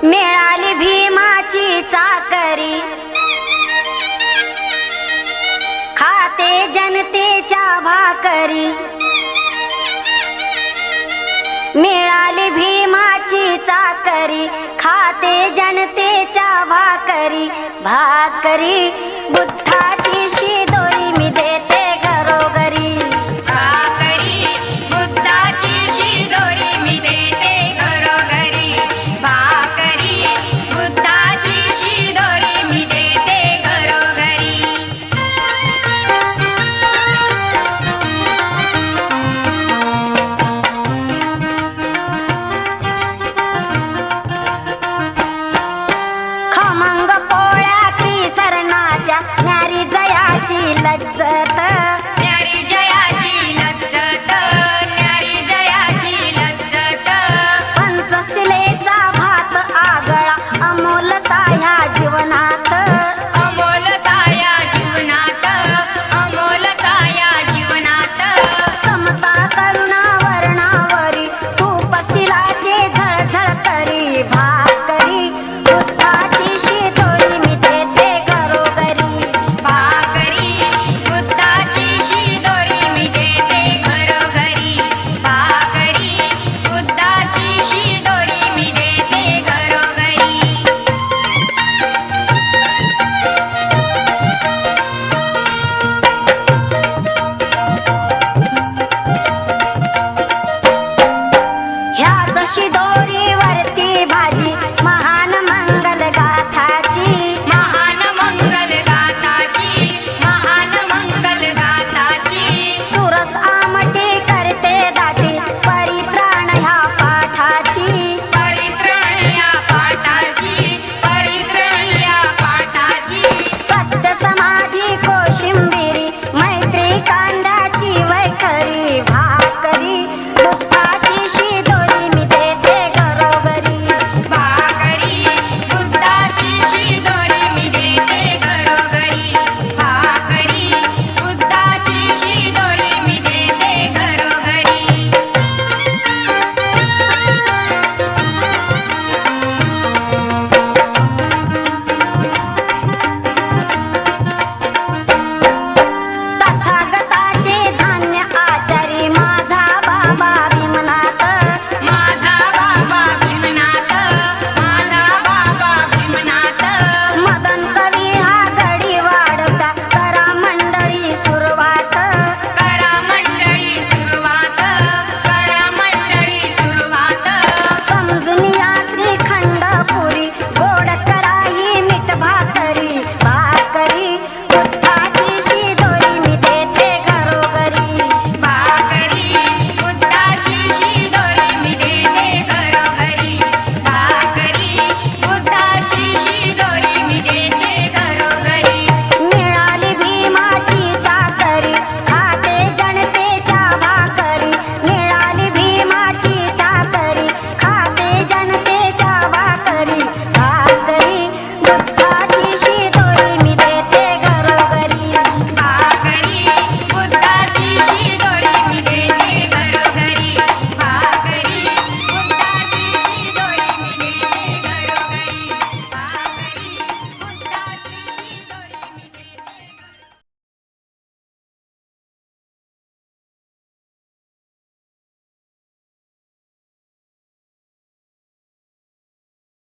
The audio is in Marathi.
मिळाली भीमाची चाकरी, खाते जनतेच्या भाकरी। मिळाली भीमाची चाकरी, खाते जनतेच्या भाकरी। भाकरी बुद्धाची शिदोरी मी देते घरोघरी। भाकरी बुद्धाची शिदोरी मी देते घरोघरी। भाकरी बुद्धाची शिदोरी मी देते घरोघरी। खमंग पोळ्याची सरणाच्या न्यारी जयाची लज्जत। न्यारी जयाची लज्जत, न्यारी जयाची लज्जत। पंचशिलेचा भात आगळा अमोल साह्या जीवनात। अमोल साया जीवनात, अमोल साया जीवनात। समता करुणा वर्णावरी तूपशिलाचे झळझळ करी। भाकरी बुद्धाची शिदोरी मी देते घरोघरी। भाकरी बुद्धाची शिदोरी मी देते घरोघरी। भाकरी बुद्धाची शिदोरी मी देते घरोघरी। ह्याच शिदोरी